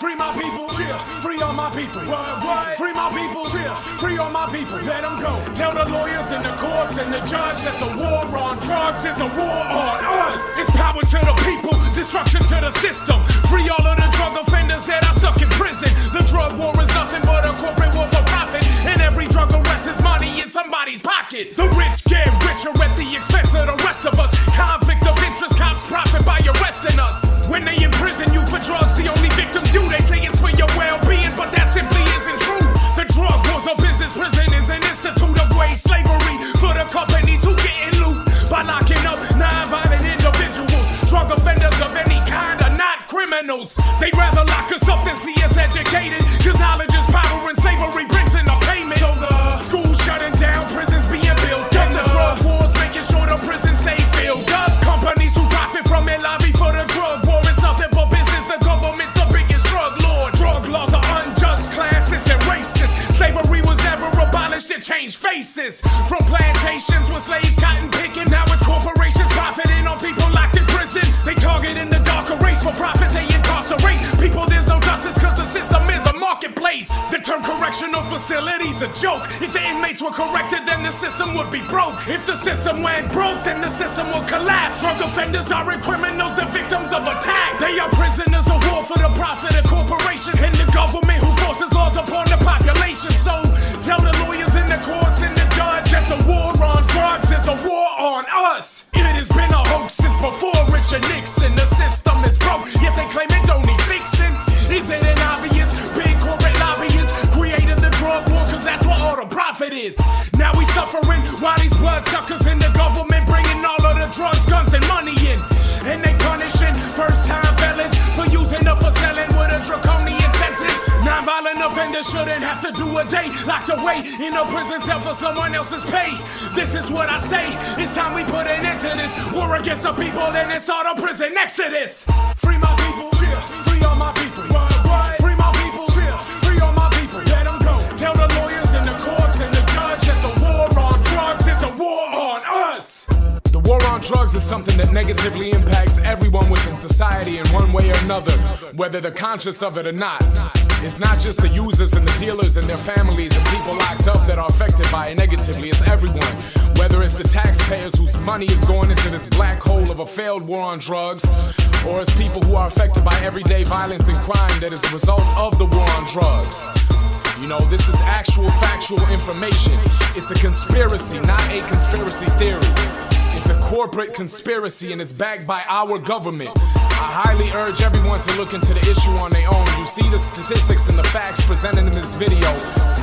Free my people, cheer. Free all my people. What? Free my people, cheer. Free all my people. Let them go. Tell the lawyers and the courts and the judge that the war on drugs is a war on us. It's power to the people, destruction to the system. Free all of the drug offenders that are stuck in prison. The drug war is nothing but a corporate war for profit. And every drug arrest is money in somebody's pocket. The rich get richer at the expense of the rest of us. Conflict of interest, cops profit by arresting us. When they imprison you for drugs, the only victims you. They say it's for your well-being, but that simply isn't true. The drug war's a business, prison is an institute of wage slavery for the companies who get in loot by locking up non-violent individuals. Drug offenders of any kind are not criminals. They'd rather lock us up than see us educated, cause knowledge is power and slavery brings in a payment. So the schools shutting down, prisons being built up. The drug wars making sure the prisons stay filled up. Companies who profit from it lobby for the drug war. It's nothing but business, the government's the biggest drug lord. Drug laws are unjust, classist and racist. Slavery was never abolished, it changed faces. From plantations with slaves cotton picking, now it's corporations profiting on people locked in prison. They target in the darker race, for profit they incarcerate people. There's no justice cause the system is a marketplace. The term correctional facility's a joke. If the inmates were corrected, then the system would be broke. If the system went broke, then the system would collapse. Drug offenders aren't criminals, they're victims of attack. They are prisoners of war for the profit of corporations and the government who forces laws upon the population. So tell the lawyers and the courts and the judge that the war on drugs is a war on us. It has been a hoax since before Richard Nixon. The system is broke, yet they claim it don't need fixing. Isn't it obvious? Big corporate lobbyists created the drug war cause that's what all the profit is. Now we suffering while these bloodsuckers in the government bringing all of the drugs, guns and money in. And they punishing first-time felons for using or for selling with a draconian sentence. Non-violent offenders shouldn't have to do a day locked away in a prison cell for someone else's pay. This is what I say, it's time we put an end to this war against the people and it's all the prison exodus. Free my people, cheer. Free all my people. What? Free my people, cheer. Free all my people. Let them go. Tell the lawyers and the courts and the judge that the war on drugs is a war on us. The war on drugs is something that negatively impacts everyone within society in one way or another, whether they're conscious of it or not. It's not just the users and the dealers and their families and people locked up that are affected by it negatively. It's everyone. Whether it's the taxpayers whose money is going into this black hole of a failed war on drugs, or it's people who are affected by everyday violence and crime that is a result of the war on drugs. You know, this is actual factual information. It's a conspiracy, not a conspiracy theory. It's a corporate conspiracy and it's backed by our government. I highly urge everyone to look into the issue on their own. You see the statistics and the facts presented in this video.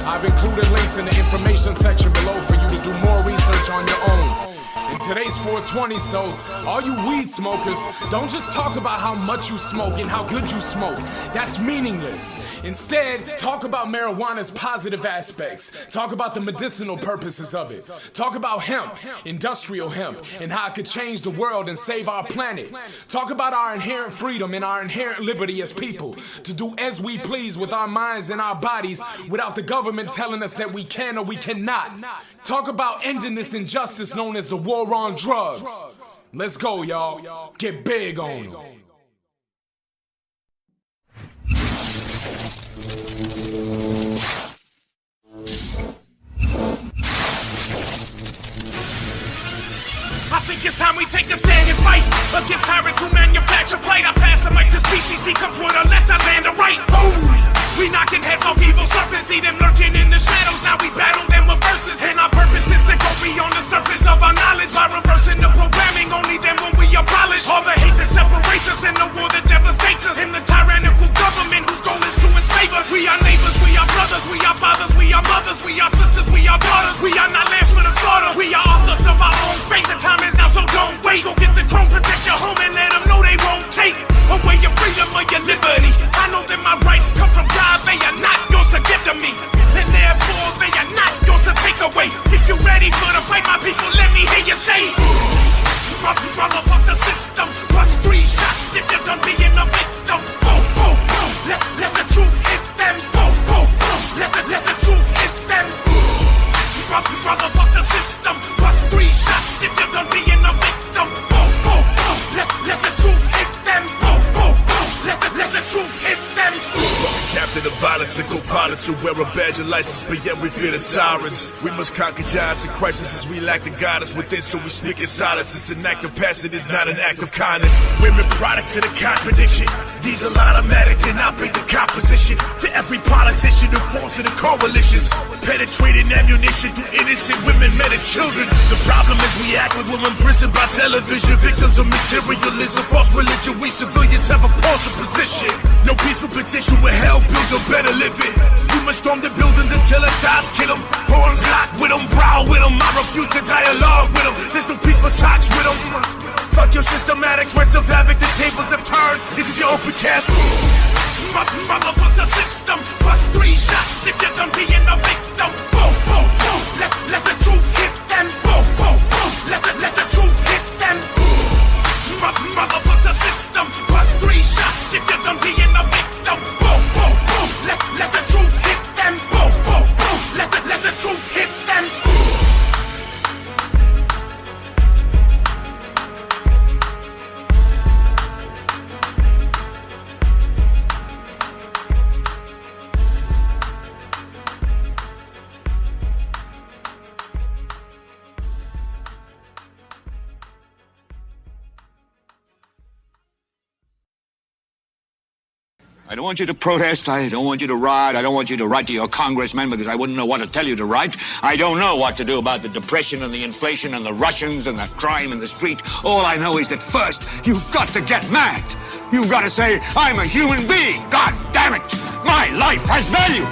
I've included links in the information section below for you to do more research on your own. And today's 420, so all you weed smokers, don't just talk about how much you smoke and how good you smoke. That's meaningless. Instead, talk about marijuana's positive aspects. Talk about the medicinal purposes of it. Talk about hemp, industrial hemp, and how it could change the world and save our planet. Talk about our inherent freedom and our inherent liberty as people to do as we please with our minds and our bodies without the government telling us that we can or we cannot. Talk about ending this injustice known as the war on drugs. Let's go, y'all. Get big on them. I think it's time we take a stand and fight against tyrants who manufacture plight. I pass the mic to PCC, comes with a left, I land a right. Boom! We knocking heads off evil serpents, see them lurking in the shadows. Now we battle them with verses, and our purpose is to go beyond the surface of our knowledge by reversing the programming. Only then when we abolish all the hate that separates us and the war that devastates us, and the tyrannical government whose goal is to enslave us. We are neighbors, we are brothers, we are fathers, we are mothers, we are sisters, we are daughters. We are not lambs for the slaughter. We are authors of our own fate. The time is now, so don't wait. Go get the chrome, protect your home, and let them know they won't take away your freedom or your liberty. I know that my rights come from God. They are not yours to give to me, and therefore they are not yours to take away. If you're ready for the fight, my people, let me hear you say, brother, fuck the system. Plus 3 shots if you're done being a victim. Boom, boom, boom. Let the truth hit them. Boom, boom, boom. Let the truth hit them. Brother, fuck the system. Plus 3 shots if you're done being a victim. Boom, boom, boom. Let the truth hit them. Boom, boom, boom. Let the truth hit them. instead of violence and co-pilots who wear a badge of license, but yet we fear the sirens. We must conquer giants and crises as we lack the guidance within, so we speak in silence. It's an act of passion, it's not an act of kindness. Women products of the contradiction. Diesel automatic and I bring the composition to every politician who falls to the coalitions. Penetrating ammunition through innocent women, men and children. The problem is we act like we're imprisoned by television. Victims of materialism, false religion. We civilians have a paltry position. No peaceful petition will help build a better living. We must storm the buildings until our thoughts kill them. Horns locked with them, prowl with them. I refuse to dialogue with them. There's no peaceful talks with them. Fuck your systematic threats of havoc. The tables have turned. This is your open castle. Motherfuck the system. Plus 3 shots if you're done being a victim. Boom, boom, boom. Let the truth hit them. Boom, boom, boom. Let the truth hit them. Motherfuck the system. Plus 3 shots if you're done being a victim. Boom, boom, boom. Let the truth hit them. Boom, boom, boom. Let the truth hit them. I don't want you to protest, I don't want you to riot, I don't want you to write to your congressman because I wouldn't know what to tell you to write. I don't know what to do about the depression and the inflation and the Russians and the crime in the street. All I know is that first, you've got to get mad. You've got to say, I'm a human being. God damn it, my life has value.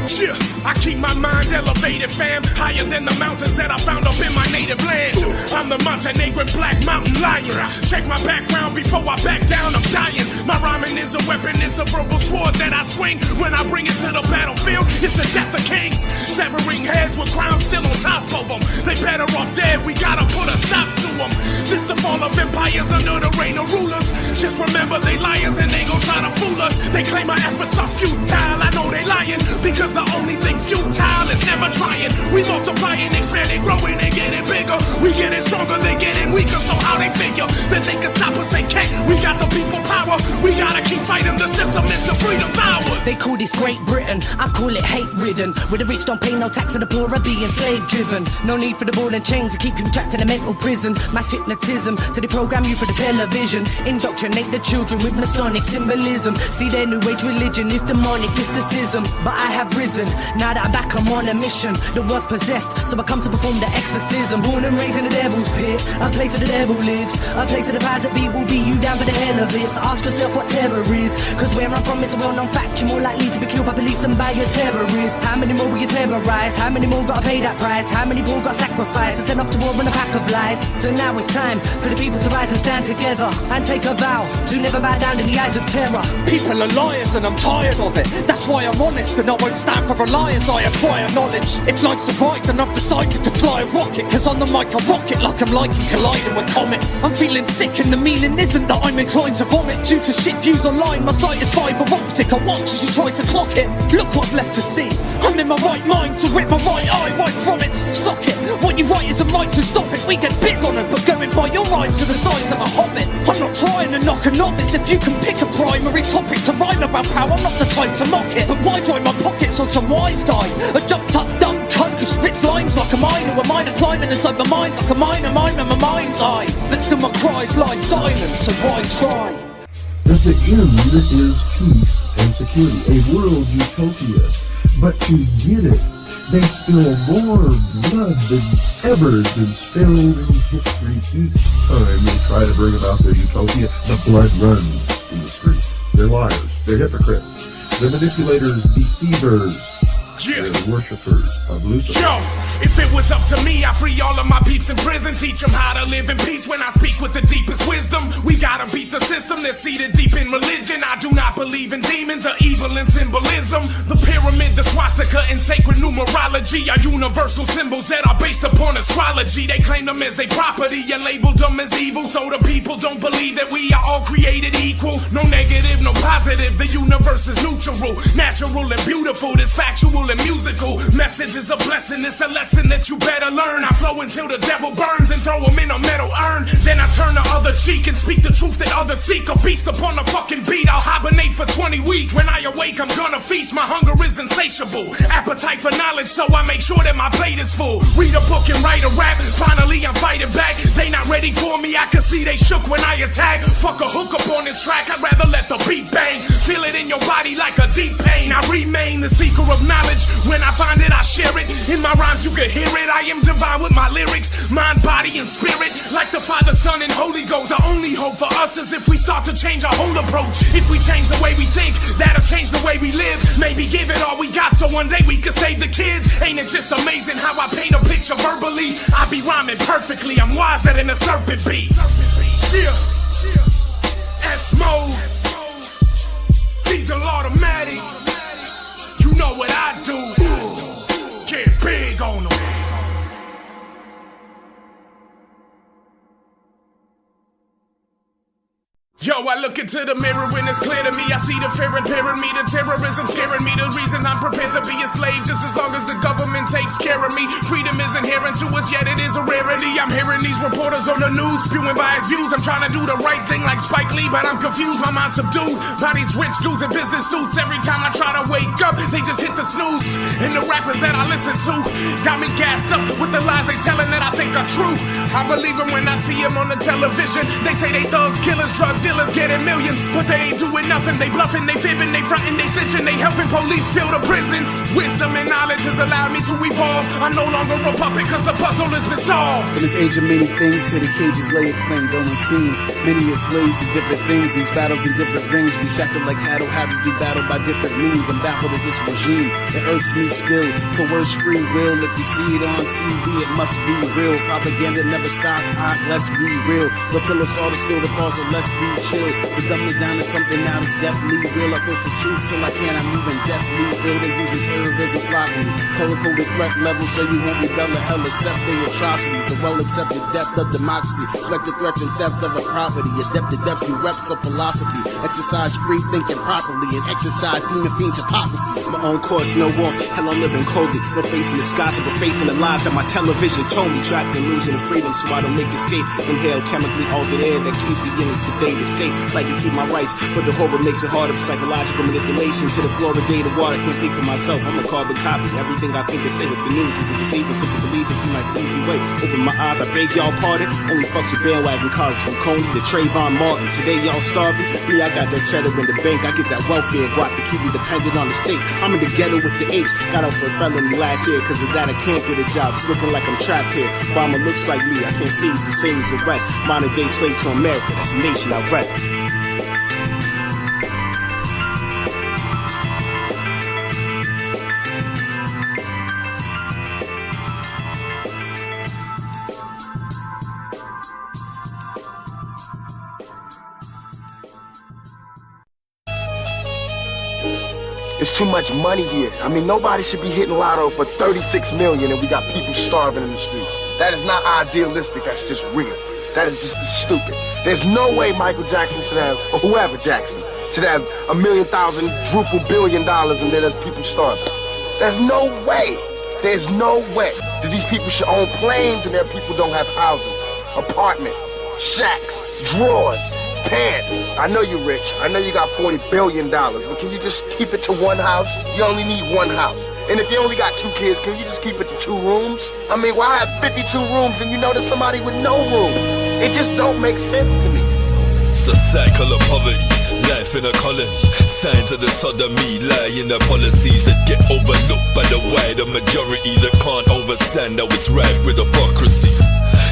Yeah, I keep my mind elevated, fam, higher than the mountains that I found up in my native land. I'm the Montenegrin Black Mountain Lion. Check my background before I back down, I'm dying. My rhyming is a weapon, it's a verbal sword that I swing. When I bring it to the battlefield, it's the death of kings. Severing heads with crowns still on top of them. They better off dead, we gotta put a stop to them. This the fall of empires under the reign of rulers. Just remember they liars and they gon' try to fool us. They claim my efforts are futile, I know they lying. Because the only thing futile is never trying. We multiplying, expanding, growing, and getting bigger. We getting stronger, they getting weaker. So how they figure that they can stop us? They can't. We got the people power. We gotta keep fighting the system into freedom's ours. They call this Great Britain, I call it hate-ridden. Where the rich don't pay no tax and the poor are being slave-driven. No need for the ball and chains to keep you trapped in a mental prison. Mass hypnotism, so they program you for the television. Indoctrinate the children with Masonic symbolism. See their new age religion is demonic mysticism. But I have risen, now that I'm back I'm on a mission. The world's possessed, so I come to perform the exorcism. Born and raised in the devil's pit, a place where the devil lives. A place where the powers that be will beat you down for the hell of it. So ask yourself what terror is, cause where I'm from it's a well-known fact. You're more likely to be killed by police than by your terrorists. How many more will you terrorize? How many more gotta pay that price? How many more got sacrificed and sent off to war in a pack of lies? So now it's time for the people to rise and stand together and take a vow to never bow down in the eyes of terror. People are liars and I'm tired of it. That's why I'm honest and I won't stand for a lie as I acquire knowledge. If life's a ride then I've decided to fly a rocket. Cause on the mic I rock it like I'm liking colliding with comets. I'm feeling sick and the meaning isn't that I'm inclined to vomit. Due to shit views online, my sight is fibre optic. I watch as you try to clock it. Look what's left to see. I'm in my right mind to rip my right eye right from it. Suck it. What you write isn't right, so stop it. We get big on it, but going by your rhymes are the size of a hobbit. I'm not trying to knock a novice. If you can pick a primary topic to rhyme about power, I'm not the type to mock it. But why dry my pockets on some wise guy? A jumped up dumb cunt who spits lines like a miner. A miner climbing inside my mind like a miner, mine and my mind's eye. But still my cries lie silent, so why try? At the end is peace and security, a world utopia. But to get it, they spill more blood than ever been spilled in history. Each time they try to bring about their utopia, the blood runs in the streets. They're liars, they're hypocrites, they're manipulators, deceivers. They're the worshippers of Lucifer. Yo, if it was up to me, I'd free all of my peeps in prison. Teach them how to live in peace when I speak with the deepest wisdom. We gotta beat the system that's seated deep in religion. I do not believe in demons or evil and symbolism. The pyramid, the swastika, and sacred numerology are universal symbols that are based upon astrology. They claim them as their property and labeled them as evil. So the people don't believe that we are all created equal. No negative, no positive. The universe is neutral, natural and beautiful. This factual lyrical and musical. Message is a blessing, it's a lesson that you better learn. I flow until the devil burns and throw him in a metal urn. Then I turn the other cheek and speak the truth that others seek. A beast upon the fucking beat, I'll hibernate for 20 weeks. When I awake, I'm gonna feast, my hunger is insatiable. Appetite for knowledge, so I make sure that my plate is full. Read a book and write a rap, finally I'm fighting back. They not ready for me, I can see they shook when I attack. Fuck a hook up on this track, I'd rather let the beat bang. Feel it in your body like a deep pain. I remain the seeker of knowledge. When I find it, I share it. In my rhymes, you can hear it. I am divine with my lyrics, mind, body, and spirit. Like the Father, Son, and Holy Ghost. The only hope for us is if we start to change our whole approach. If we change the way we think, that'll change the way we live. Maybe give it all we got so one day we can save the kids. Ain't it just amazing how I paint a picture verbally? I be rhyming perfectly. I'm wiser than a serpent bee. Yeah. S-Mode. Diesel automatic. You know what I do. Get big on them. Yo, I look into the mirror and it's clear to me. I see the fear impairing me, the terrorism scaring me. The reason I'm prepared to be a slave just as long as the government takes care of me. Freedom is inherent to us, yet it is a rarity. I'm hearing these reporters on the news spewing biased views. I'm trying to do the right thing like Spike Lee, but I'm confused, my mind's subdued by these rich dudes in business suits. Every time I try to wake up, they just hit the snooze. And the rappers that I listen to got me gassed up with the lies they telling that I think are true. I believe them when I see them on the television. They say they thugs, killers, drug dealers getting millions, but they ain't doing nothing. They bluffing, they fibbing, they fronting, they snitching, they helping police fill the prisons. Wisdom and knowledge has allowed me to evolve. I'm no longer a puppet cause the puzzle has been solved. In this age of many things, to the cages lay a claim, don't unseen. Many are slaves to different things, these battles in different rings. We shackled like cattle, have to do battle by different means. I'm baffled at this regime, it irks me still. Coerce free will, if you see it on TV, it must be real. Propaganda never stops, let's be real. The kill us all to steal the ball, so let's be chill. They dumb me down to something now that's definitely real. I push for truth till I can, I'm moving deathly ill. They using terrorism sloppily, color-coded threat level so you won't rebel or hell accept their atrocities. The well-accepted depth of democracy, expect the threats and theft of a property. Adept to depths, new reps of philosophy. Exercise free thinking properly and exercise demon fiends hypocrisies. My own course, no war, hell I'm living coldly. No face in the skies, but faith in the lies that my television told me. Trapped in losing of freedom so I don't make escape. Inhale chemically altered air that keeps me in a sedated state. Like to keep my rights, but the horror makes it harder for psychological manipulation. To the fluoridated water, can't think for myself. I'm a carbon copy. Everything I think and say with the news is a deceiving. Simple belief it seems like an easy way. Open my eyes, I beg y'all pardon. Only fucks with bandwagon cars from Coney to Trayvon Martin. Today y'all starving. Me, I got that cheddar in the bank. I get that welfare guap to keep me dependent on the state. I'm in the ghetto with the apes. Got out for a felony last year. Cause of that I can't get a job. It's looking like I'm trapped here. Obama looks like me. I can't see he's the same as the rest. Modern day slave to America. That's the nation I rep. It's too much money here. I mean, nobody should be hitting lotto for 36 million and we got people starving in the streets. That is not idealistic, that's just real. That is just stupid. There's no way Michael Jackson should have, or whoever Jackson, should have $1 million, druple $1 billion and then there's people starving. There's no way. There's no way that these people should own planes and their people don't have houses, apartments, shacks, drawers, pants. I know you're rich. I know you got $40 billion, but can you just keep it to one house? You only need one house. And if you only got 2 kids, can you just keep it to 2 rooms? I mean, why have 52 rooms and you know there's somebody with no room? It just don't make sense to me. It's the cycle of poverty, life in a colony. Signs of the sodomy lie in the policies that get overlooked by the wider majority that can't overstand how it's rife with hypocrisy.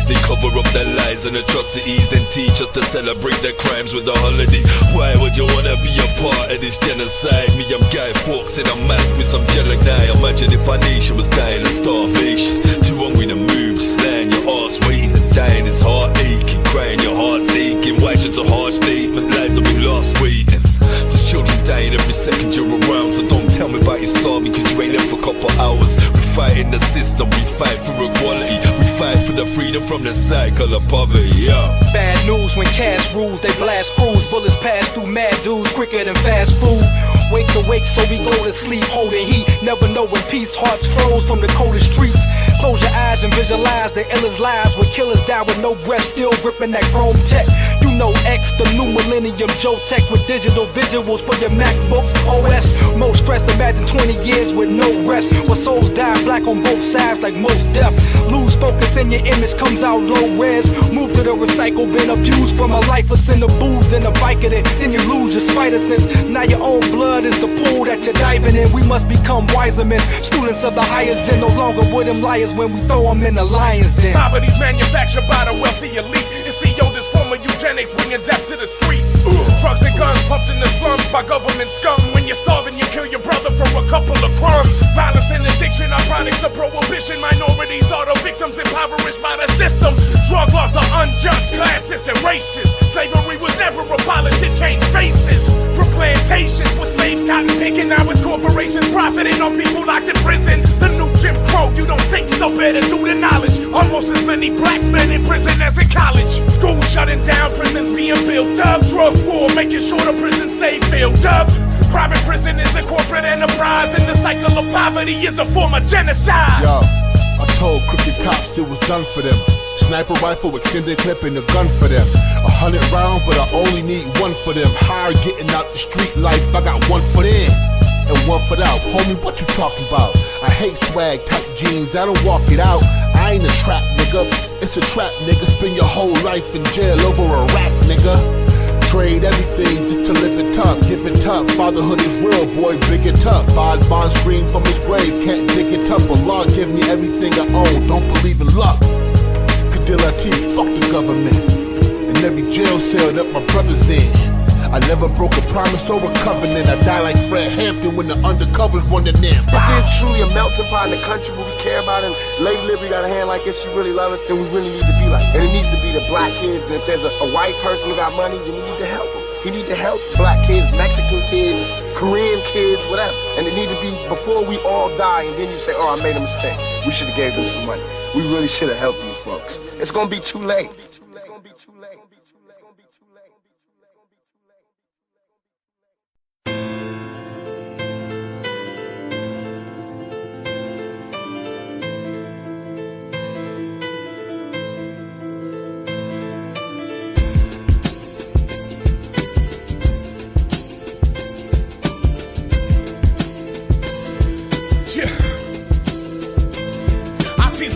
They cover up their lies and atrocities, then teach us to celebrate their crimes with a holiday. Why would you wanna be a part of this genocide? Me, I'm Guy Fawkes and I'm masked with some Gemini. Imagine if our nation was dying of starvation. Too hungry to move, just lying your arse waiting and dying. It's heart aching, crying, your heart's aching. Why should a harsh statement? Lives have been lost waiting. There's children dying every second you're around, so don't tell me about your starving cause you ain't there for a couple hours. We fight in the system, we fight for equality. We fight for the freedom from the cycle of poverty, yeah. Bad news when cash rules, they blast crews. Bullets pass through mad dudes quicker than fast food. Wake to wake awake, so we go to sleep holding heat. Never know when peace, hearts froze from the coldest streets. Close your eyes and visualize the illest lives where killers die with no breath, still gripping that chrome tech. You know X, the new millennium Joe Tex with digital visuals for your MacBooks OS. Most stress, imagine 20 years with no rest, where souls die black on both sides like most death. Lose focus and your image comes out low res. Move to the recycle bin, abused from a life of sin, the booze and the Vicodin. Then you lose your spider sense. Now your own blood is the pool that you're diving in. We must become wiser men, students of the highest end. No longer with them liars when we throw them in the lion's den. Poverty's manufactured by the wealthy elite. It's the oldest form of eugenics, bringing death to the streets. Drugs and guns pumped in the slums by government scum. When you're starving, you kill your brother for a couple of crumbs. Violence and addiction are products of prohibition. Minorities are the victims impoverished by the system. Drug laws are unjust, classist and racist. Slavery was never abolished, it changed faces. From plantations with slaves cotton picking, now it's corporations profiting on people locked in prison. The new Jim Crow, you don't think so, better do the knowledge. Almost as many black men in prison as in college. Schools shutting down, prisons being built up. Drug war making sure the prisons stay filled up. Private prison is a corporate enterprise, and the cycle of poverty is a form of genocide. Yo, I told crooked cops it was done for them. Sniper rifle, extended clip, and a gun for them. 100 rounds, but I only need one for them. Hard getting out the street life, I got one foot in and one foot out. Homie, what you talking about? I hate swag type jeans, I don't walk it out. I ain't a trap nigga, it's a trap nigga. Spend your whole life in jail over a rap nigga. Trade everything just to live it tough, give it tough. Fatherhood is real, boy, big it tough. Bond scream from his grave, can't dig it tough. Allah give me everything I own, don't believe in luck. Kadilati, fuck the government. In every jail cell that my brother's in. I never broke a promise or a covenant. I die like Fred Hampton when the undercovers running in. If there's truly a melting pot in the country where we care about it, and Lady Liberty got a hand like this, she really loves us, then we really need to be like that. And it needs to be the black kids. And if there's a white person who got money, then you need to help them. You need to help black kids, Mexican kids, Korean kids, whatever. And it need to be before we all die, and then you say, oh, I made a mistake. We should have gave them some money. We really should have helped these folks. It's gonna be too late. It's gonna be too late.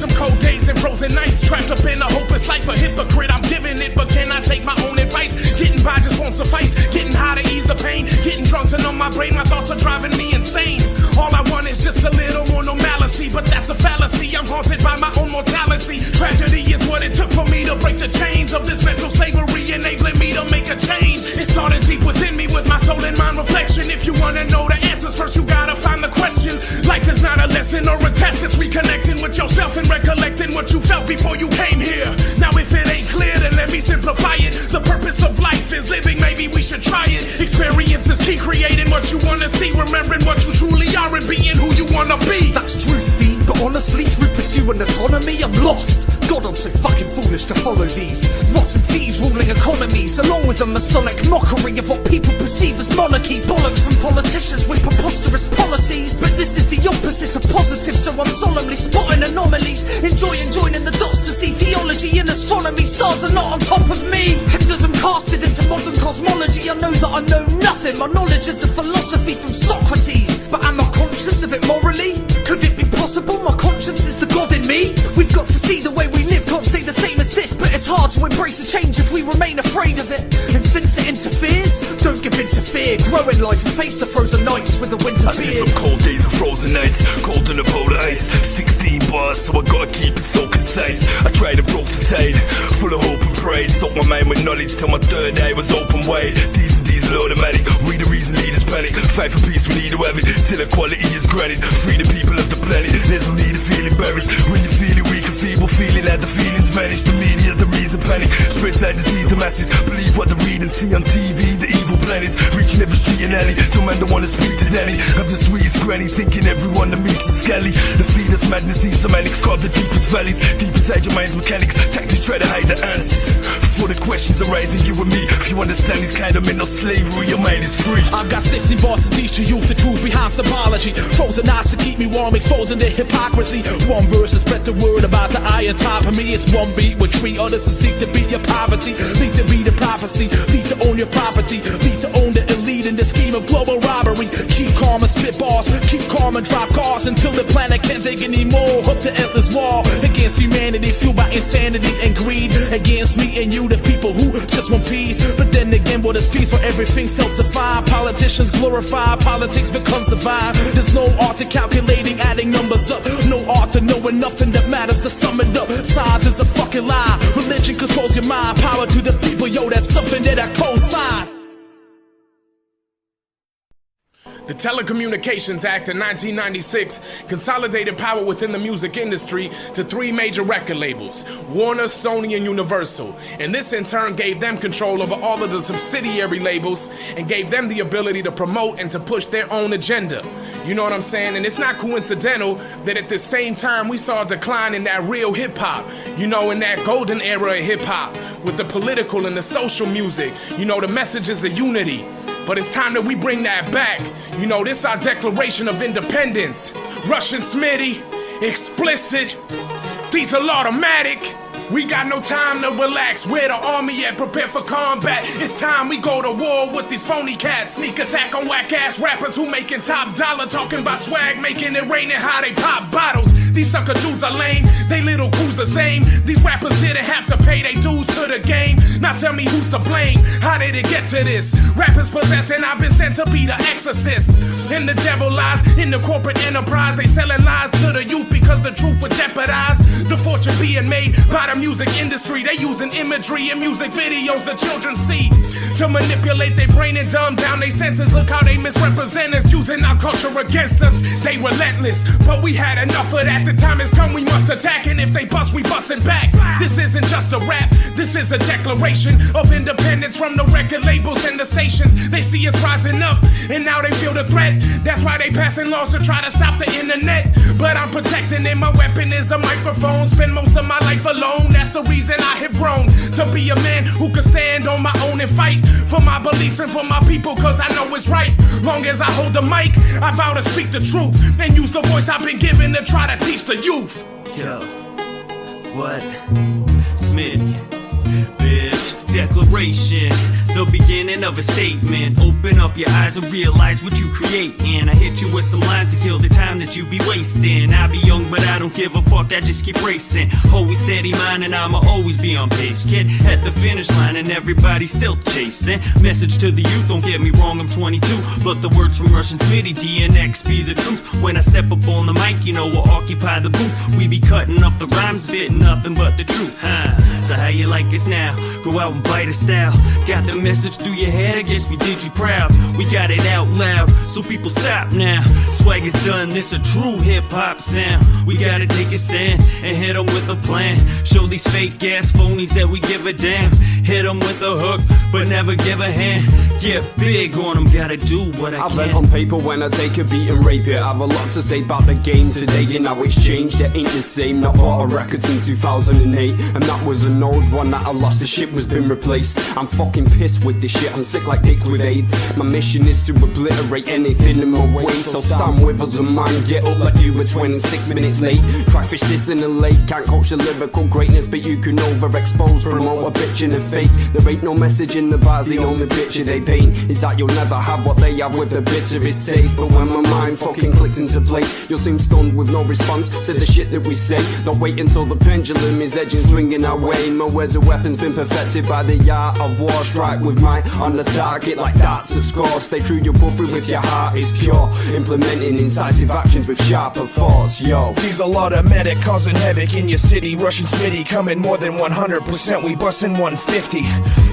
Some cold days and frozen nights, trapped up in a hopeless life. A hypocrite, I'm giving it, but can I take my own advice? Getting by just won't suffice. Getting high to ease the pain. Getting drunk to numb my brain. My thoughts are driving me insane. All I want is just a little more normalcy, but that's a fallacy. I'm haunted by my own mortality. Tragedy is what it took for me to break the chains of this mental slavery, enabling me to make a change. It started deep within me with my soul and mind reflection. If you wanna know the answers, first you gotta find the questions. Life is not a lesson or a test. It's reconnecting with yourself and recollecting what you felt before you came here. Now if it ain't clear, then let me simplify it. The purpose of life is living, maybe we should try it. Experience is key, creating what you wanna see, remembering what you truly are and being who you wanna be. That's truth, D, but honestly, through pursuing autonomy, I'm lost. God, I'm so fucking foolish to follow these rotten thieves ruling economies, along with a Masonic mockery of what people perceive as monarchy. Bollocks from politicians with preposterous policies, but this is the opposite of positive, so I'm solemnly spotting anomalies, enjoying joining the dots to see theology in astronomy. Stars are not on top of me. Hypnotism casted into modern cosmology. I know that I know nothing. My knowledge is a philosophy from Socrates, but am I conscious of it morally? Could it be possible my conscience is the God in me? We've got to see the way we live can't stay the same as this, but it's hard to embrace a change if we remain afraid of it. And since it interferes, don't give in to fear. Grow in life and face the frozen nights with a winter beard. I see some cold days and frozen nights, cold in the polar ice. 16 bars, so I gotta keep it so concise. I tried to broke the tide, full of hope and pride. Soak my mind with knowledge till my third eye was open wide. These and these automatic, we the reason leaders panic. Fight for peace, we need to have it, till equality is granted. Free the people of the planet, there's no need to feel embarrassed. When you feel it weak and feeble, feeling that the feelings vanish. The media, the reason panic, spreads like disease, the masses believe what they read and see on TV. The evil planets, reaching every street and alley. Till man don't wanna speak to Danny, of the sweetest granny, thinking everyone that meets is scally. The feed us madness, these semantics carve the deepest valleys. Deep inside your mind's mechanics, tactics try to hide the answers. Before the questions arise in you and me, if you understand these kind of mental slaves. slavery, your man is free. I've got 60 bars to teach to youth the truth behind symbology. Frozen eyes to keep me warm, exposing the hypocrisy. One verse to spread the word about the eye on top of me. It's one beat with 3 others to seek to beat your poverty. Lead to be the prophecy, lead to own your property, lead to own the elite in the scheme of global robbery. Keep calm and spit bars, keep calm and drive cars until the planet can't take anymore. Up the endless wall against humanity, fueled by insanity and greed. Against me and you, the people who just want peace. But then again, what is peace for everything self-defined? Politicians glorify, politics becomes divine. There's no art to calculating, adding numbers up. No art to knowing nothing that matters to sum it up. Science is a fucking lie. Religion controls your mind. Power to the people, yo, that's something that I co-sign. The Telecommunications Act of 1996 consolidated power within the music industry to 3 major record labels, Warner, Sony, and Universal. And this in turn gave them control over all of the subsidiary labels and gave them the ability to promote and to push their own agenda. You know what I'm saying? And it's not coincidental that at the same time we saw a decline in that real hip-hop, you know, in that golden era of hip-hop, with the political and the social music, you know, the messages of unity. But it's time that we bring that back. You know, this our Declaration of Independence. Russian Smitty, explicit, Disl automatic. We got no time to relax. We're the army yet prepared for combat. It's time we go to war with these phony cats. Sneak attack on whack ass rappers who making top dollar, talking about swag, making it rain and how they pop bottles. These sucker dudes are lame, they little crews the same. These rappers didn't have to pay their dues to the game. Now tell me who's to blame, how did it get to this? Rappers possessed and I've been sent to be the exorcist. And the devil lies in the corporate enterprise. They selling lies to the youth because the truth would jeopardize the fortune being made by the music industry. They using imagery and music videos that children see to manipulate their brain and dumb down their senses. Look how they misrepresent us, using our culture against us. They relentless, but we had enough of that. The time has come, we must attack, and if they bust, we bustin' back. This isn't just a rap, this is a declaration of independence from the record labels and the stations. They see us rising up, and now they feel the threat. That's why they passing laws to try to stop the internet. But I'm protecting it, my weapon is a microphone. Spend most of my life alone, that's the reason I have grown to be a man who can stand on my own and fight for my beliefs and for my people, cause I know it's right. Long as I hold the mic, I vow to speak the truth and use the voice I've been given to try to teach the youth. Yo, what? Smitty, bitch, declaration, the beginning of a statement. Open up your eyes and realize what you create. And I hit you with some lines to kill the time that you be wasting. I be young but I don't give a fuck, I just keep racing. Always steady mind and I'ma always be on pace. Kid at the finish line and everybody's still chasing. Message to the youth, don't get me wrong, I'm 22. But the words from Russian Smitty, DNX be the truth. When I step up on the mic, you know we'll occupy the booth. We be cutting up the rhymes, spitting nothing but the truth, huh? So how you like us now? Go out and bite a style. Got the message through your head, I guess we did you proud. We got it out loud, so people stop now. Swag is done, this a true hip-hop sound. We gotta take a stand and hit them with a plan. Show these fake ass phonies that we give a damn. Hit them with a hook, but never give a hand. Get big on them, gotta do what I can. I vent on paper when I take a beat and rape it. I have a lot to say about the game today and how it's changed. It ain't the same, not bought a record since 2008. And that was an old one that I lost, the shit was been replaced. I'm fucking pissed with this shit, I'm sick like dicks with AIDS. My mission is to obliterate anything in my way. So stand with us and man, get up like you were 26 minutes late. Try fish this in the lake, can't coach the lyrical greatness, but you can overexpose, promote a bitch in a fake. There ain't no message in the bars, the only picture they paint is that you'll never have what they have with the bitterest taste. But when my mind fucking clicks into place, you'll seem stunned with no response to the shit that we say. Don't wait until the pendulum is edging, swinging our way. My words are weapons been perfected by the art of war. Strike with mine on the target like that's a score. Stay true, you'll go through if your heart is pure. Implementing incisive actions with sharper thoughts, yo. Disl automatic, causing havoc in your city. Russian Smitty coming more than 100%, we bustin' 150.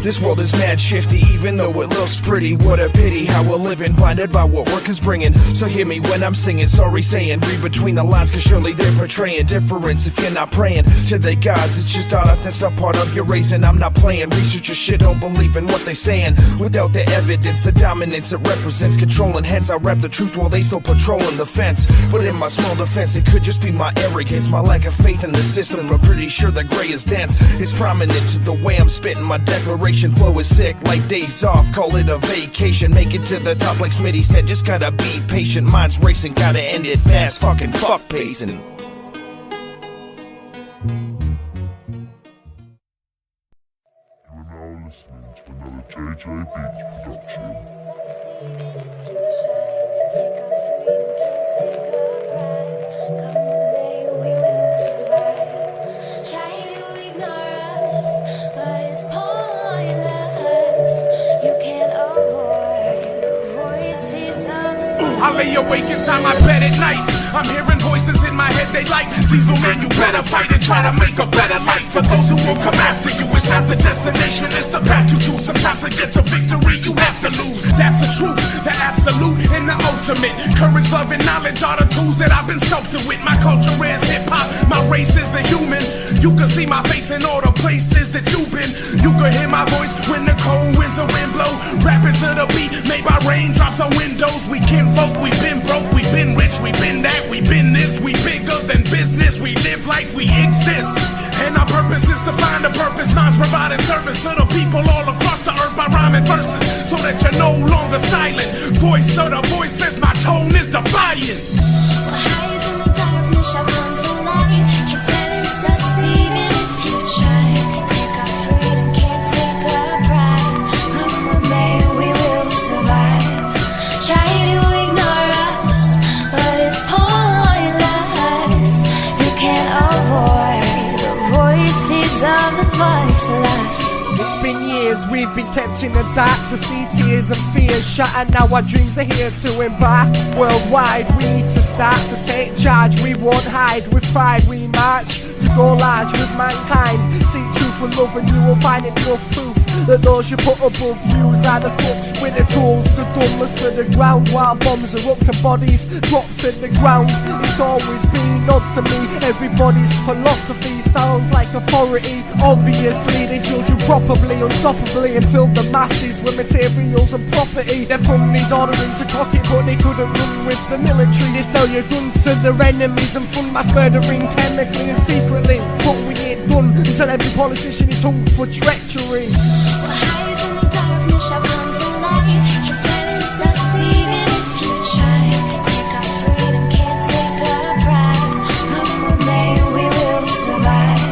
This world is mad shifty, even though it looks pretty. What a pity how we're living, blinded by what work is bringing. So hear me when I'm singing, sorry saying. Read between the lines, cause surely they're portraying difference if you're not praying to the gods. It's just all that's not part of your race, and I'm not playing. research your shit, don't believe in what they saying. Without the evidence, the dominance it represents, controlling. Hence I rap the truth while they still patrolling the fence. But in my small defense, it could just be my arrogance, my lack of faith in the system. I'm pretty sure that gray is dense. It's prominent to the way I'm spitting. My declaration flow is sick, like days off. Call it a vacation. Make it to the top like Smitty said. Just gotta be patient. Mind's racing, gotta end it fast. Fucking fuck pacing. JJ Beats production. I lay awake inside my bed at night. I'm hearing voices in my head, they like Diesel, man, you better fight and try to make a better life. For those who will come after you, it's not the destination, it's the path you choose. Sometimes to get to victory, you have to lose. That's the truth, the absolute and the ultimate. Courage, love, and knowledge are the tools that I've been sculpted with. My culture is hip-hop, my race is the human. You can see my face in all the places that you've been. You can hear my voice when the cold winter wind blow. Rapping to the beat, made by raindrops on windows. We kinfolk, we been broke, we been rich, we been that, we been this. We bigger than business, we live like we exist. And our purpose is to find a purpose. Mine's providing service to the people all across the earth by rhyming verses, so that you're no longer silent. Voice of the voices, my tone is defiant. What hides in the darkness shall come to light. Can't silence us even if you try. Can't take our freedom, can't take our pride. Come what may, we will survive. Try to ignore us, but it's pointless. You can't avoid the voices of the voiceless. It's been years we've been kept in the dark to see tears and fears shut, and now our dreams are here to embark. Worldwide we need to start to take charge. We won't hide, with pride we march to go large with mankind. Seek truth and love and you will find enough proof that those you put above yous are the crooks with the tools to dumb us to the ground. While bombs are up to bodies dropped to the ground, it's always been up to me. Everybody's philosophy sounds like authority. Obviously they judge you properly, unstoppably, and fill the masses with materials and property. Their funding's ordering to cock it, but they couldn't run with the military. They sell your guns to their enemies and fund mass murdering chemically and secretly. But we ain't done until every politician is hung for treachery. What hides in the darkness shall come to light. Can't silence us even if you try. Take our freedom, can't take our pride. Come what may, we will survive.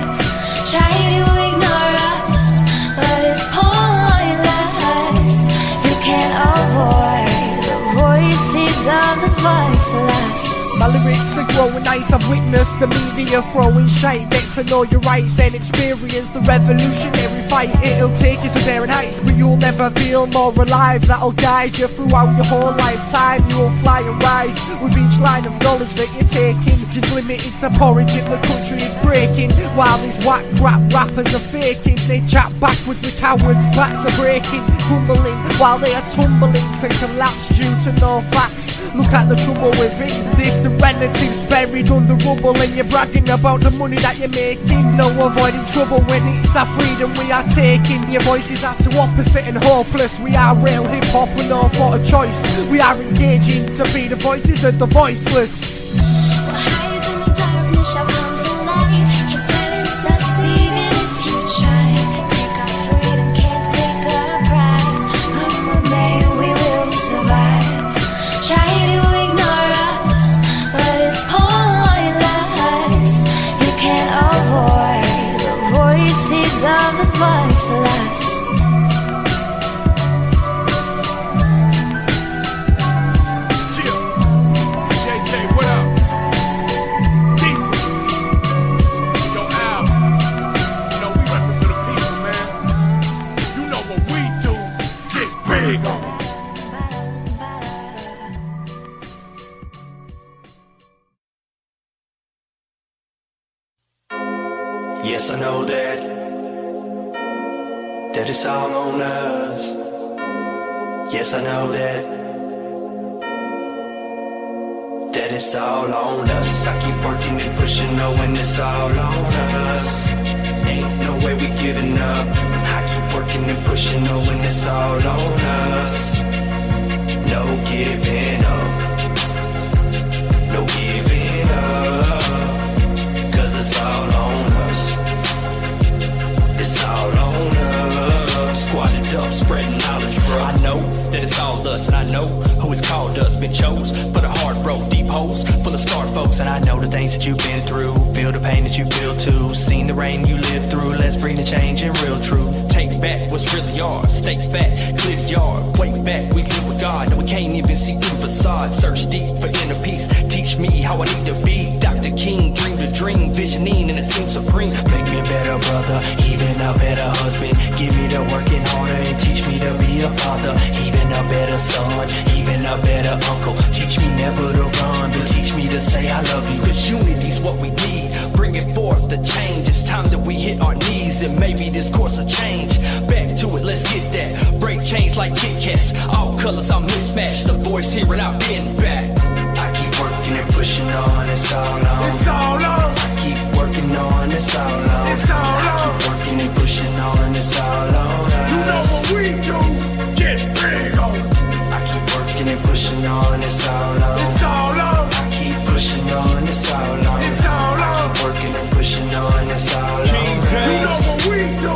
Try to ignore us, but it's pointless. You can't avoid the voices of the voiceless. My lyrics are growing nice, I've witnessed the media throwing shite. Get to know your rights and experience the revolutionary fight. It'll take you to daring heights, but you'll never feel more alive. That'll guide you throughout your whole lifetime. You'll fly and rise with each line of knowledge that you're taking. Just limited to porridge and the country is breaking, while these whack crap rappers are faking. They chat backwards, the cowards' backs are breaking, crumbling while they are tumbling to collapse due to no facts. Look at the trouble within this, the relatives buried under rubble, and you're bragging about the money that you're making. No avoiding trouble when it's our freedom we are taking. Your voices are too opposite and hopeless. We are real hip-hop with no thought of choice. We are engaging to be the voices of the voiceless. What hides in the darkness shall come to light. Can't silence us even if you try. Take our freedom, can't take our pride. Come what may, we will survive. Try to ignore us, but it's pointless. You can't avoid the voices of the voiceless. JJ, what up? Disl. Yo, Al. You know we reppin' for the people, man. You know what we do. Get big on it. Yes, I know that it's all on us. Yes, I know that it's all on us. I keep working and pushing, knowing it's all on us. Ain't no way we giving up. I keep working and pushing, knowing it's all on us. No giving up, no giving up, 'cause it's all on us. It's all on us. Squatted up, spreading knowledge, bro. I know that it's all us, and I know who it's called us. Been chose for the hard road, deep holes full of scarred folks, and I know the things that you've been through. Feel the pain that you feel too. Seen the rain you lived through. Let's bring the change in real truth. Take back what's really ours. Stay fat, clear the yard. Wake back, we live with God. No, we can't even see through the facade. Search deep for inner peace. Teach me how I need to be. Dr. King, dream the dream, visioning, and it seems supreme. Make me a better brother, even a better husband. Give me the working harder and teach me to be a father. Even a better son, even a better uncle. Teach me never to run, but teach me to say I love you. 'Cause unity's what we need. Bringing forth the change. It's time that we hit our knees and maybe this course will change. Back to it, let's get that. Break chains like Kit Kats. All colors are mismatched. The voice here without getting back. I keep working and pushing on. It's all on. It's all on. I keep working on. It's all on. It's all on. I keep working and pushing on. It's all on. You know what we do? Get big on. I keep working and pushing on. It's all on. It's all on. I keep pushing on. It's all on. It's all on. I keep working and pushing on. It's all on. King You know James. what we do?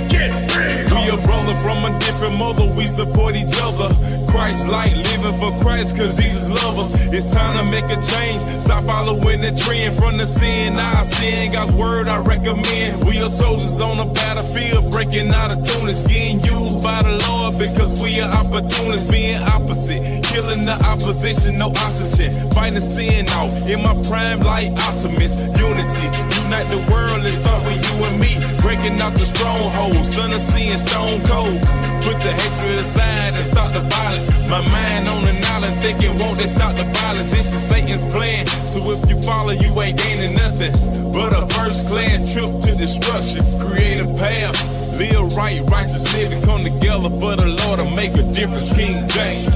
Get big on. We a brother from a different mother, we support each other. Christ like living for Christ, 'cause Jesus love us. It's time to make a change. Stop following the trend from the sin. I sin God's word I recommend. We are soldiers on the battlefield, breaking out of tunis, getting used by the Lord because we are opportunists, being opposite, killing the opposition, no oxygen, fighting sin out in my prime like optimist. Unity, unite the world, let's start with you and me, breaking out the strongholds, stunning sin stone cold. Put the hatred aside and stop the violence. My mind on an island thinking, won't they stop the violence? This is Satan's plan, so if you follow, you ain't gaining nothing but a first class trip to destruction. Create a path, live right, righteous living, come together for the Lord to make a difference. King James.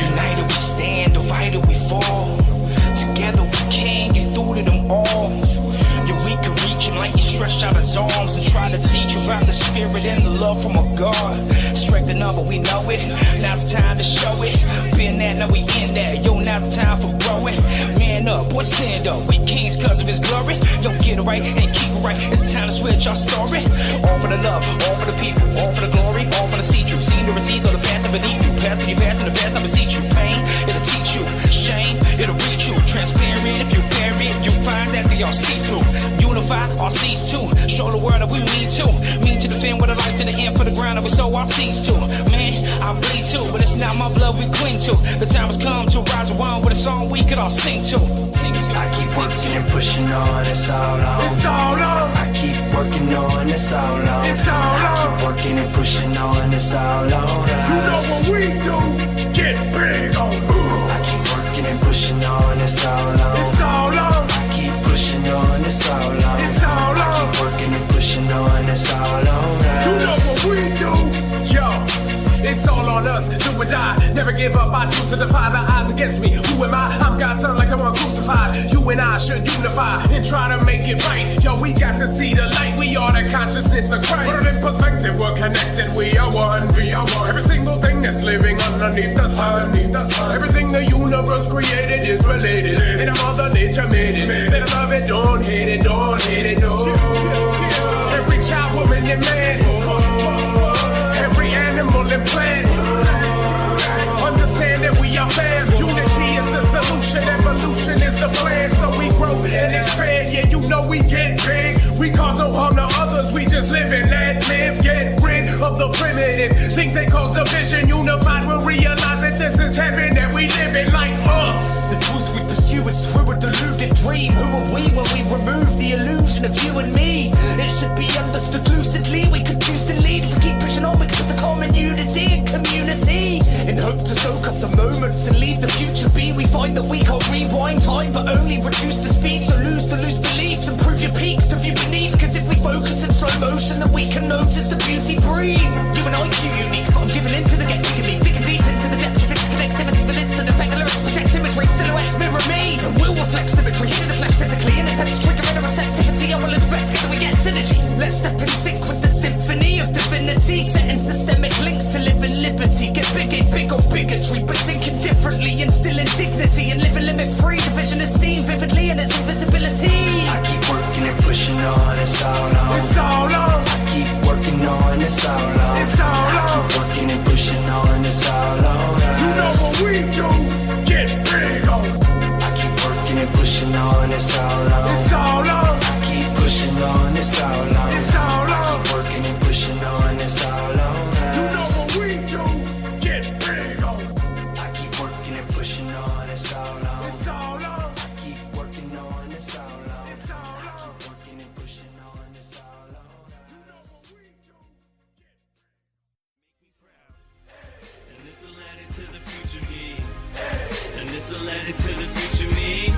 United we stand, divided we fall. Together we can get through to them all. Yeah, we can reach him like he stretched out his arms and try to teach about the spirit and the love from a God. Strength the number, we know it. Now's the time to show it. Been that, now we in that. Yo, now's the time for growing. Man up, boy, stand up. We kings cause of his glory. Yo, get it right and keep it right. It's time to switch our story. All for the love, all for the people, all for the glory, all for the see-through. Seen to receive, though the path of beneath you. Passing you, passing the best, I beseech you. Pain, it'll teach you. Shame, it'll reach you. Transparent, if you bear it, you'll find that they all see-through. Unify our seeds too. Show the world that we mean to. Mean to defend with a life to the end for the ground that we sow our seeds to. Man, I bleed too, but it's not my blood we cling to. The time has come to rise around with a song we could all sing to. I keep working and pushing on, it's all on. It's all on. I keep working on, it's all on. It's all on. I keep working and pushing on, it's all on. You know what we do? Get big on. I keep working and pushing on, it's all on. It's all on. I keep pushing on, it's all on. It's all on. I keep working and pushing on, it's all on. You know what we do? Yo. It's all on us, do or die. Never give up, I choose to defy the odds against me. Who am I? I'm God's son, like I'm crucified. You and I should unify and try to make it right. Yo, we got to see the light. We are the consciousness of Christ. Put it in perspective, we're connected. We are one, we are one. Every single thing that's living underneath the sun, everything the universe created is related. And a mother nature made it. Better love it, don't hate it, don't hate it, no. Every child, woman, and man. Every animal and plant. Understand that we are fam. Unity is the solution, evolution is the plan. So we grow and expand. Yeah, you know we get big. We cause no harm to others. We just live and let live. Get rid of the primitive things that cause division. Unified, we'll realize that this is heaven that we live in like The truth we pursue is through a deluded dream. Who are we when we remove the illusion of you and me? It should be understood lucidly. We could choose to lead. If we keep pushing on because of the common unity and community. In hope to soak up the moments and leave the future be. We find that we can't rewind time but only reduce the speed. So lose the loose beliefs and prove your peaks to view beneath. Cause if we focus in slow motion then we can notice the beauty breathe. You and I too unique, but I'm giving into the get digging deep into the depths of interconnectivity with instant effect. Lyrics project imagery, silhouettes mirror me. And we'll reflect symmetry, hit the flesh physically. In attempts triggering a receptivity, I will advance together we get synergy. Let's step in sync with the symphony of divinity. victory, but thinking differently, instilling dignity and living limit-free. The vision is seen vividly in its invisibility. I keep working and pushing on, it's all on. It's all on. I keep working on, it's all on. It's all on. I keep working and pushing on, it's all on. You know what we do? Get big on. I keep working and pushing on, it's all on. It's all on. I keep pushing on, it's all on. It's all on. I keep working and pushing on, it's all on. You know what we do? Get big on. I keep working and pushing on, it's all on. It's all on. I keep working on, it's all on. It's all I on. keep working and pushing on, it's all on. And this a letter to the future me. And this a letter to the future me.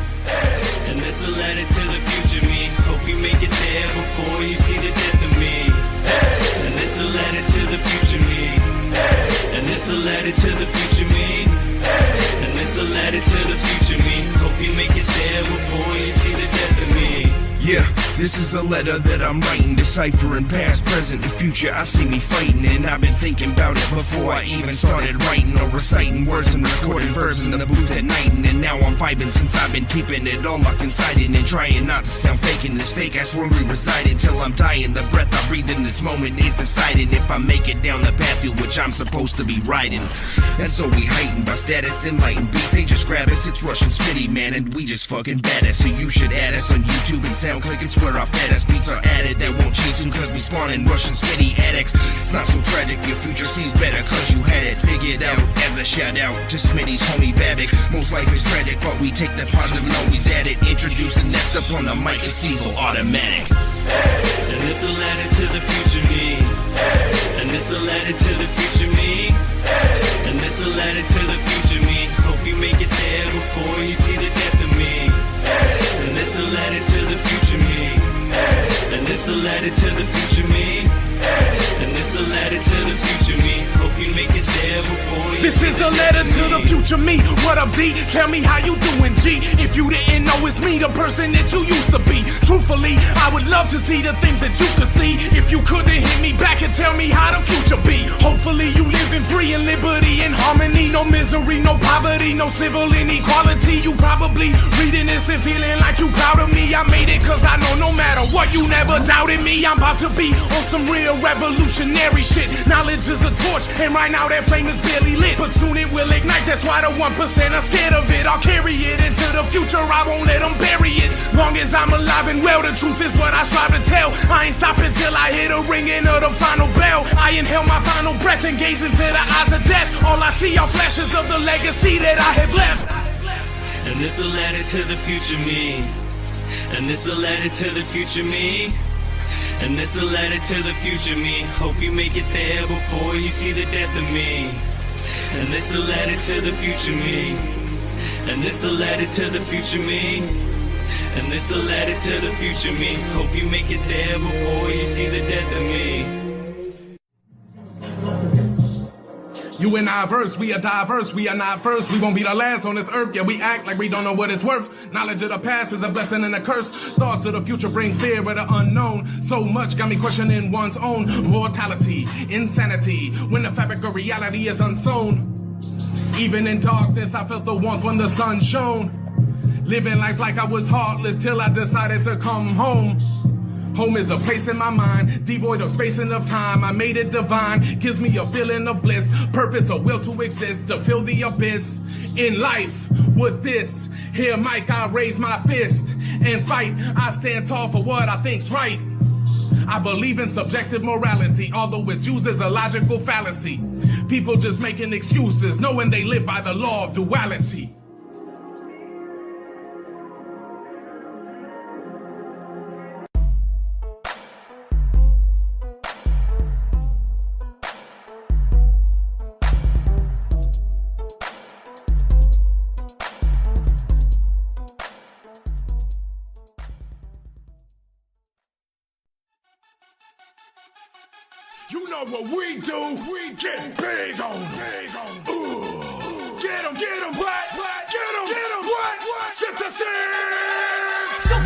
And this a letter to the future me. Hope you make it there before you see the death of me. And this a letter to the future me. And this a letter to the future me. And this a letter to the future me. Hope you make it there before you see the death of me. Yeah, this is a letter that I'm writing, deciphering past, present, and future. I see me fighting, and I've been thinking about it before I even started writing or reciting words and recording verses in the booth at night. And now I'm vibing since I've been keeping it all locked inside and trying not to sound fake in this fake ass world we reside in till I'm dying. The breath I breathe in this moment is deciding if I make it down the path through which I'm supposed to be riding. And so we heightened by status and light and beats. They just grab us, it's Russian Spitty, man, and we just fucking badass. So you should add us on YouTube and SoundClick. It's where our fattass beats are added. That won't change soon cause we spawn in Russian Spitty addicts. It's not so tragic, your future seems better cause you had it figured out. As a shout out to Smitty's homie Babic. Most life is tragic, but we take the positive and always add it. Introducing next up on the mic, it's Disl Automatic. And this a letter to the future me. And this a letter to the future me. And this a letter to the future me. Hope you make it there before you see the death of me. And this a letter to the future me. And this a letter to the future me. And this a letter to the future me. Hope you make it there before you This see is the a letter death to of the me. future me. What up, D? Tell me how you doing, G. If you didn't know, it's me, the person that you used to be. Truthfully, I would love to see the things that you could see. If you could, then hit me back and tell me how the future be. Hopefully you living free in liberty and harmony. No misery, no poverty, no civil inequality. You probably reading this and feeling like you proud of me. I made it cause I know no matter what, you never doubted me. I'm about to be on some real revolutionary shit. Knowledge is a torch, and right now that flame is barely lit, but soon it will ignite. That's why the 1% are scared of it. I'll carry it into the future, I won't let them bury it. Long as I'm alive and well, the truth is what I strive to tell. I ain't stopping till I hear the ringing of the final bell. I inhale my final breath and gaze into the eyes of death. All I see are flashes of the legacy that I have left. And this a letter to the future me. And this a letter to the future me. And this a letter to the future me. Hope you make it there before you see the death of me. And this a letter to the future me. And this a letter to the future me. And this a letter to the future me. Hope you make it there before you see the death of me. You and I verse, we are diverse, we are not first. We won't be the last on this earth, yeah, we act like we don't know what it's worth. Knowledge of the past is a blessing and a curse. Thoughts of the future bring fear of the unknown. So much got me questioning one's own mortality, insanity, when the fabric of reality is unsown. Even in darkness, I felt the warmth when the sun shone. Living life like I was heartless till I decided to come home. Home is a place in my mind, devoid of space and of time. I made it divine, gives me a feeling of bliss, purpose, a will to exist, to fill the abyss. In life, with this, here Mike, I raise my fist and fight. I stand tall for what I think's right. I believe in subjective morality, although it's used as a logical fallacy. People just making excuses, knowing they live by the law of duality. You know what we do? We get big on them. Get them, what? Get them, what? Set the scene.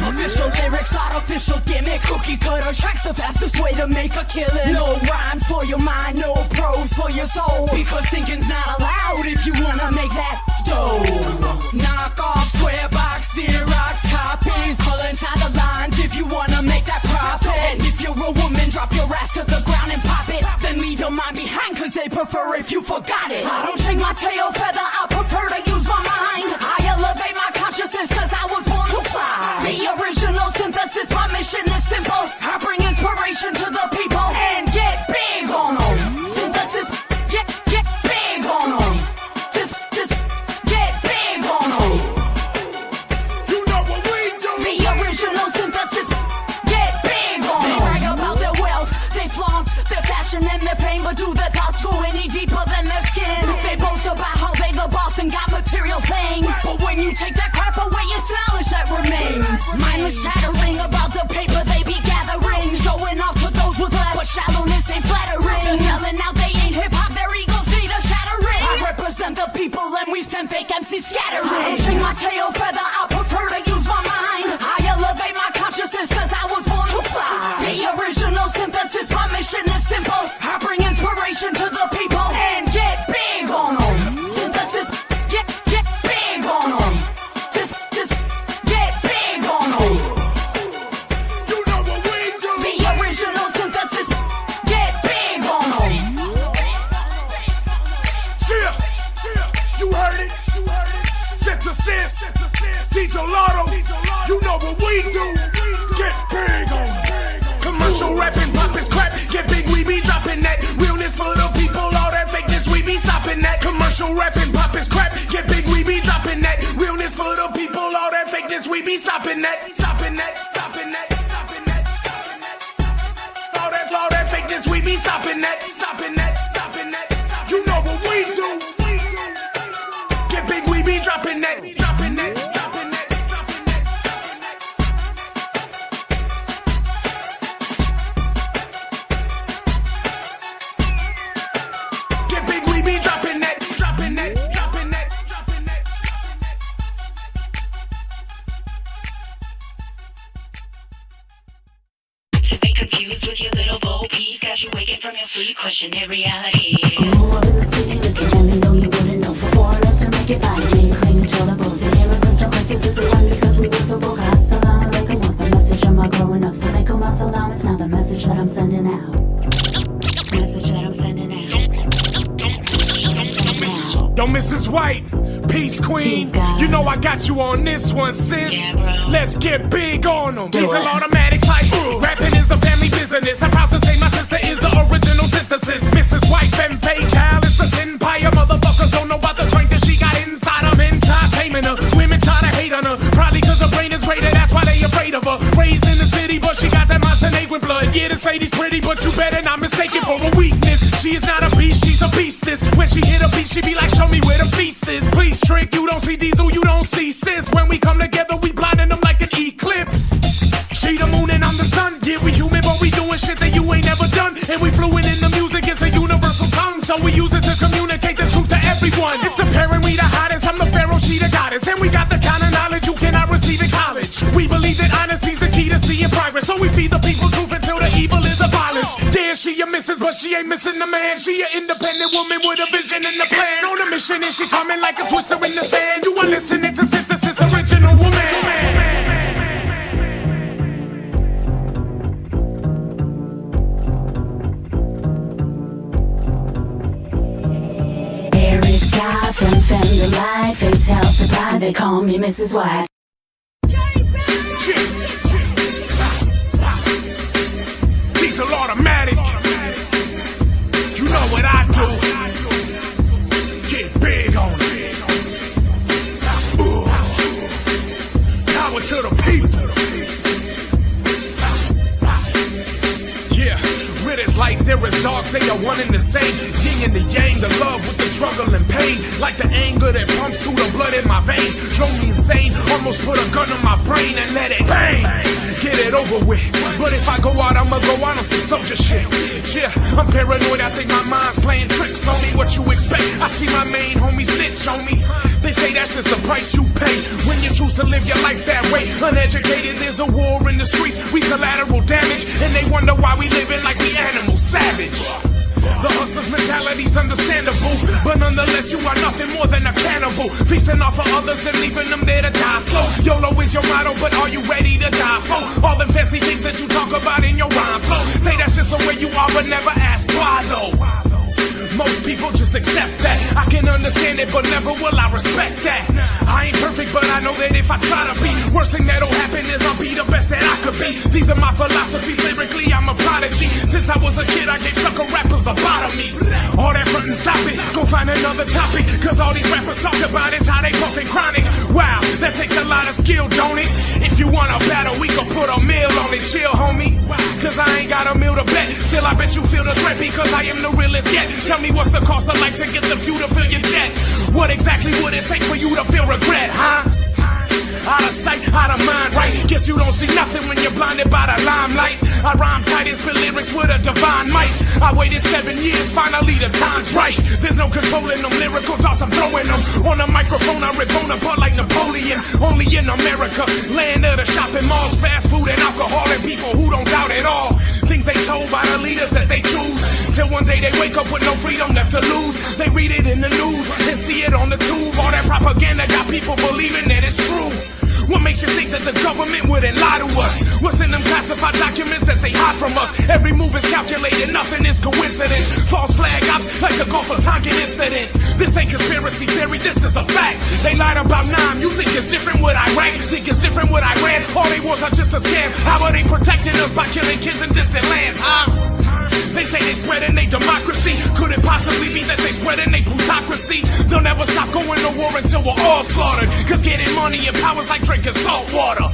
Official lyrics, artificial gimmicks. Cookie cutter tracks, the fastest way to make a killing. No rhymes for your mind, no prose for your soul. Because thinking's not allowed if you wanna make that dough. Knock off, square box, Xerox copies. Pull inside the lines if you wanna make that profit. And if you're a woman, drop your ass to the ground and pop it. Then leave your mind behind, cause they prefer if you forgot it. I don't shake my tail feather, I prefer to use my mind. I elevate my consciousness cause I was born to fly. The original synthesis, my mission is simple. I bring inspiration to the people and get big on them. Synthesis, get big on them. Just get big on them. You know what we do. The original synthesis, get big on them. They brag about their wealth, they flaunt their fashion and their fame, but do the talk go any deeper than their skin? They boast about how they the boss and got material things, but when you take that crap away, it's knowledge that remains. Mindless chattering about the paper they be gathering, showing off to those with less, but shallowness ain't flattering. They're selling out, they ain't hip-hop, their egos need a shattering. I represent the people and we send fake MCs scattering. I don't shake my tail feather, I prefer to use my mind. I elevate my consciousness cause I was born to fly. The original synthesis, my mission is simple. I bring inspiration to the people and get big on them. Synthesis, get big on them. Just get big on them. You know what we do. The original synthesis, get big on them. Cheer, you heard it. Synthesis, Disl. You know what we do. Get big on them. Commercial rapping, pop is crap. Get big, we be dropping that. Realness for the people, all that fakeness, we be stopping that. Commercial rapping, pop is crap. Get big, we be dropping that. Realness for the people, all that fakeness, we be stopping that. Stopping that, stopping that, stopping that, stopping that. All that fakeness, we be stopping that. Stopping that, stopping that. You know what we do. Get big, we be dropping that. Dropping that, dropping that, dropping that, dropping that. Get big, we be dropping that, dropping that, dropping that, dropping that. To be confused with your little bo peas, got you waking from your sleep, questioning reality. Grew up in the city, looking at me, know you wouldn't know. For foreigners to make it by me, claiming toilables and immigrants from crisis is the one because we were so broke. Assalamu alaikum was the message of my growing up. Salaikum assalam is now the message that I'm sending out. Message that I'm sending out. Don't miss this white. Peace queen. You know I got you on this one, sis. Let's get big on them. Diesel automatics like rapping is the family business. I'm proud to say my sister is the original synthesis. Mrs. White, Femme Fatale, it's a empire. Motherfuckers don't know about the strength that she got inside of men. Try taming her. Women try to hate on her. Probably cause her brain is greater, that's why they afraid of her. Raised in the city, but she got that Montenegrin blood. Yeah, this lady's pretty, but you better not mistake it for a weakness. She is not a beast, she's a beastess. When she hit a beat, she be like, show me where the feast is. Please trick, you don't see Diesel, you don't see sis. When we come together, we blinding them like an eclipse. She the moon and I'm the sun. Yeah, we human, but we doing shit that you ain't never done. And we fluent in the music, it's a universal tongue. So we use it to communicate the truth to everyone. It's apparent we the hottest, I'm the pharaoh, she the goddess. And we got the kind of knowledge you cannot receive in college. We believe that honesty's the key to seeing progress. So we feed the people truth until the evil is abolished. Yeah, she a missus, but she ain't missing the man. She an independent woman with a vision and a plan. On a mission and she coming like a twister in the sand. You are listening to Synthesis, original woman. Femme the life, fatale survive. They call me Mrs. White. Diesel automatic. You know what I do. Get big on it. Power to the people. Yeah, rid is light, there is dark, they are one and the same. Yin and the yang, the love with the struggle and pain. Like the anger that pumps through the blood in my veins. Drove me insane on almost put a gun on my brain and let it bang. Get it over with. But if I go out, I'ma go out on some soldier shit. Yeah, I'm paranoid, I think my mind's playing tricks on me. What you expect? I see my main homie snitch on me. They say that's just the price you pay when you choose to live your life that way. Uneducated, there's a war in the streets. We collateral damage, and they wonder why we living like we animals, savage. The hustler's mentality's understandable, but nonetheless you are nothing more than a cannibal, feasting off of others and leaving them there to die slow. YOLO is your motto, but are you ready to die for all the fancy things that you talk about in your rhyme flow? Say that's just the way you are, but never ask why though. Most people just accept that. I can understand it, but never will I respect that. I ain't perfect, but I know that if I try to be, worst thing that'll happen is I'll be the best that I could be. These are my philosophies, lyrically I'm a prodigy. Since I was a kid, I gave sucker rappers lobotomies. All that front and stop it, go find another topic, cause all these rappers talk about is how they puffin' chronic. Wow, that takes a lot of skill, don't it? If you want a battle, we can put a meal on it. Chill, homie, cause I ain't got a meal to bet. Still, I bet you feel the threat because I am the realest yet. Tell me what's the cost of life to get the fuel to fill your jet? What exactly would it take for you to feel regret, huh? Out of sight, out of mind, right? Guess you don't see nothing when you're blinded by the limelight. I rhyme tight and spit lyrics with a divine mic. I waited 7 years, finally the time's right. There's no controlling them lyrical thoughts, I'm throwing them. On the microphone, I rip on apart like Napoleon. Only in America, land of the shopping malls, fast food and alcohol, and people who don't doubt it all. Things they told by the leaders that they choose, till one day they wake up with no freedom left to lose. They read it in the news and see it on the tube. All that propaganda got people believing that it's true. What makes you think that the government wouldn't lie to us? What's in them classified documents that they hide from us? Every move is calculated, nothing is coincidence. False flag ops like the Gulf of Tonkin incident. This ain't conspiracy theory, this is a fact. They lied about 9, you think it's different with Iraq? Think it's different with Iran? All they wars are just a scam. How are they protecting us by killing kids in distant lands, huh? They say they spreading their democracy. Could it possibly be that they spreading their plutocracy? They'll never stop going to war until we're all slaughtered. Cause getting money and power's like drinking salt water.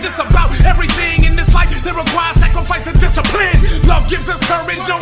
This about everything in this life that requires sacrifice and discipline. Love gives us courage, no